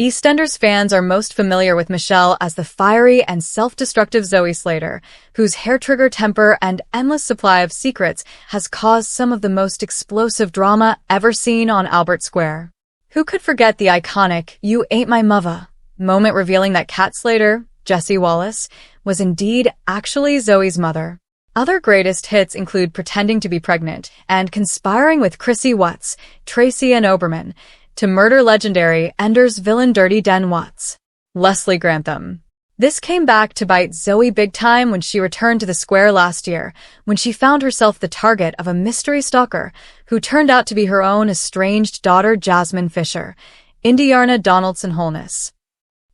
EastEnders fans are most familiar with Michelle as the fiery and self-destructive Zoe Slater, whose hair-trigger temper and endless supply of secrets has caused some of the most explosive drama ever seen on Albert Square. Who could forget the iconic "You Ain't My Mother" moment revealing that Cat Slater, Jessie Wallace, was indeed actually Zoe's mother? Other greatest hits include pretending to be pregnant and conspiring with Chrissy Watts, Tracy and Oberman, to murder legendary Enders villain Dirty Den Watts, Leslie Grantham. This came back to bite Zoe big time when she returned to the square last year, when she found herself the target of a mystery stalker who turned out to be her own estranged daughter Jasmine Fisher, Indiana Donaldson Holness.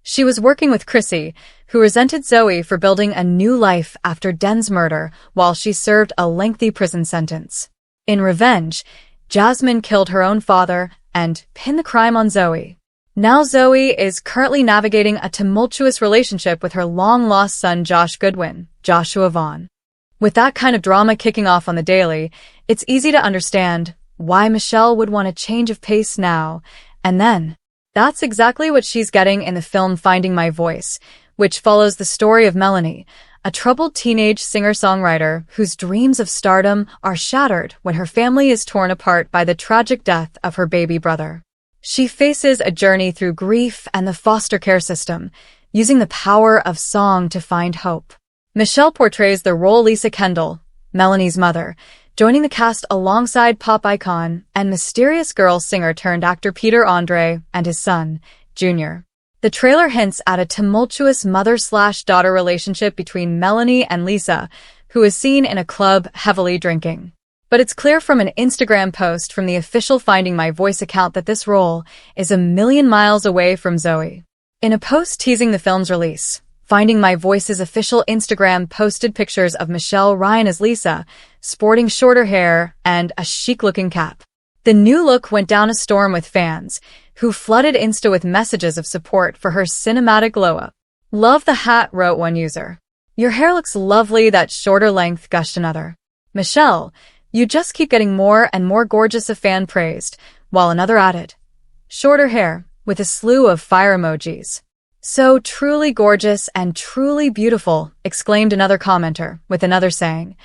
She was working with Chrissy, who resented Zoe for building a new life after Den's murder while she served a lengthy prison sentence. In revenge, Jasmine killed her own father and pinned the crime on Zoe. Now Zoe is currently navigating a tumultuous relationship with her long-lost son Josh Goodwin, Joshua Vaughn. With that kind of drama kicking off on the daily, it's easy to understand why Michelle would want a change of pace now and then. That's exactly what she's getting in the film Finding My Voice, which follows the story of Melanie, a troubled teenage singer-songwriter whose dreams of stardom are shattered when her family is torn apart by the tragic death of her baby brother. She faces a journey through grief and the foster care system, using the power of song to find hope. Michelle portrays the role Lisa Kendall, Melanie's mother, joining the cast alongside pop icon and mysterious girl singer-turned-actor Peter Andre and his son, Junior. The trailer hints at a tumultuous mother-slash-daughter relationship between Melanie and Lisa, who is seen in a club heavily drinking. But it's clear from an Instagram post from the official Finding My Voice account that this role is a million miles away from Zoe. In a post teasing the film's release, Finding My Voice's official Instagram posted pictures of Michelle Ryan as Lisa, sporting shorter hair and a chic-looking cap. The new look went down a storm with fans, who flooded Insta with messages of support for her cinematic glow-up. "Love the hat," wrote one user. "Your hair looks lovely, that shorter length," gushed another. "Michelle, you just keep getting more and more gorgeous," a fan praised, while another added, "Shorter hair," with a slew of fire emojis. "So truly gorgeous and truly beautiful," exclaimed another commenter, with another saying,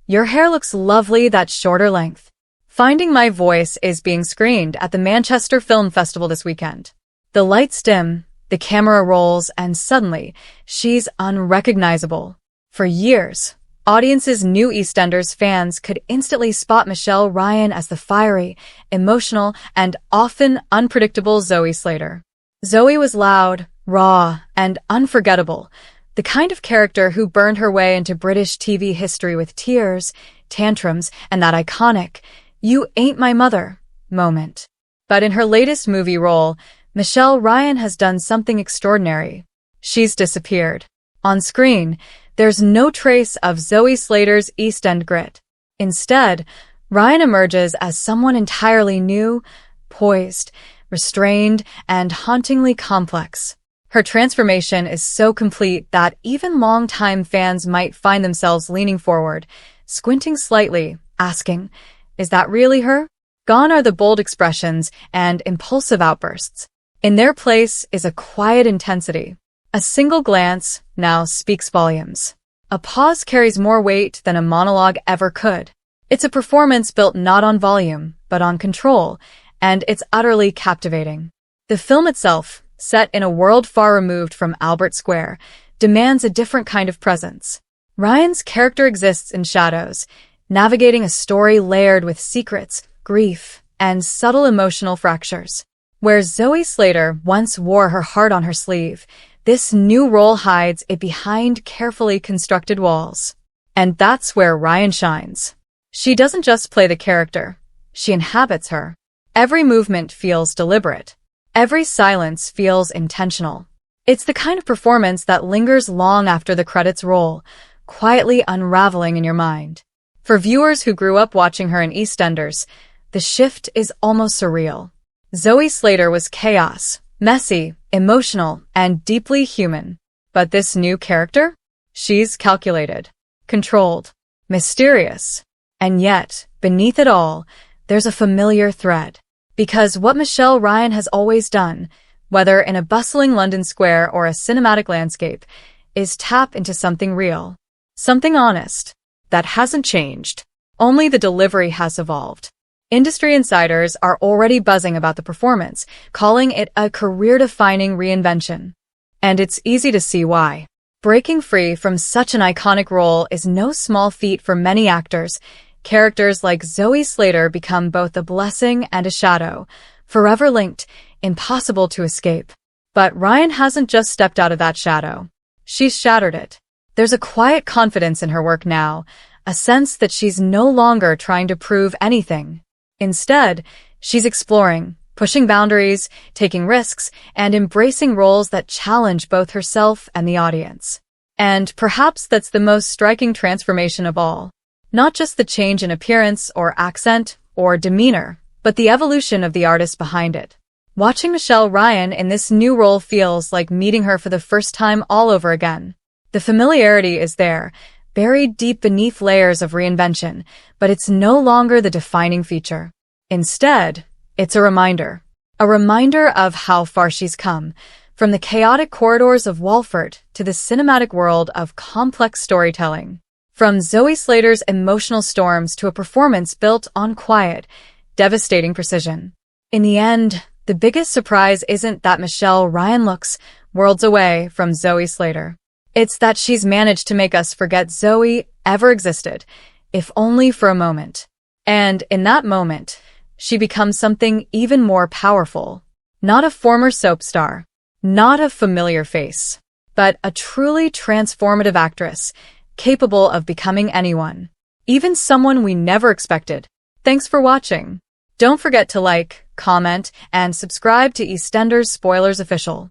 "Your hair looks lovely, that shorter length." Finding My Voice is being screened at the Manchester Film Festival this weekend. The lights dim, the camera rolls, and suddenly, she's unrecognizable. For years, audiences knew EastEnders fans could instantly spot Michelle Ryan as the fiery, emotional, and often unpredictable Zoe Slater. Zoe was loud, raw, and unforgettable, the kind of character who burned her way into British TV history with tears, tantrums, and that iconic "You Ain't My Mother" moment. But in her latest movie role, Michelle Ryan has done something extraordinary. She's disappeared. On screen, there's no trace of Zoe Slater's East End grit. Instead, Ryan emerges as someone entirely new, poised, restrained, and hauntingly complex. Her transformation is so complete that even longtime fans might find themselves leaning forward, squinting slightly, asking, "Is that really her?" Gone are the bold expressions and impulsive outbursts. In their place is a quiet intensity. A single glance now speaks volumes. A pause carries more weight than a monologue ever could. It's a performance built not on volume, but on control, and it's utterly captivating. The film itself, set in a world far removed from Albert Square, demands a different kind of presence. Ryan's character exists in shadows, navigating a story layered with secrets, grief, and subtle emotional fractures. Where Zoe Slater once wore her heart on her sleeve, this new role hides it behind carefully constructed walls. And that's where Ryan shines. She doesn't just play the character, she inhabits her. Every movement feels deliberate. Every silence feels intentional. It's the kind of performance that lingers long after the credits roll, quietly unraveling in your mind. For viewers who grew up watching her in EastEnders, the shift is almost surreal. Zoe Slater was chaos, messy, emotional, and deeply human. But this new character? She's calculated, controlled, mysterious. And yet, beneath it all, there's a familiar thread. Because what Michelle Ryan has always done, whether in a bustling London square or a cinematic landscape, is tap into something real, something honest, that hasn't changed. Only the delivery has evolved. Industry insiders are already buzzing about the performance, calling it a career-defining reinvention. And it's easy to see why. Breaking free from such an iconic role is no small feat for many actors. Characters like Zoe Slater become both a blessing and a shadow, forever linked, impossible to escape. But Ryan hasn't just stepped out of that shadow. She's shattered it. There's a quiet confidence in her work now, a sense that she's no longer trying to prove anything. Instead, she's exploring, pushing boundaries, taking risks, and embracing roles that challenge both herself and the audience. And perhaps that's the most striking transformation of all. Not just the change in appearance or accent or demeanor, but the evolution of the artist behind it. Watching Michelle Ryan in this new role feels like meeting her for the first time all over again. The familiarity is there, buried deep beneath layers of reinvention, but it's no longer the defining feature. Instead, it's a reminder of how far she's come, from the chaotic corridors of Walford to the cinematic world of complex storytelling. From Zoe Slater's emotional storms to a performance built on quiet, devastating precision. In the end, the biggest surprise isn't that Michelle Ryan looks worlds away from Zoe Slater. It's that she's managed to make us forget Zoe ever existed, if only for a moment. And in that moment, she becomes something even more powerful. Not a former soap star, not a familiar face, but a truly transformative actress, capable of becoming anyone, even someone we never expected. Thanks for watching. Don't forget to like, comment, and subscribe to EastEnders Spoilers Official.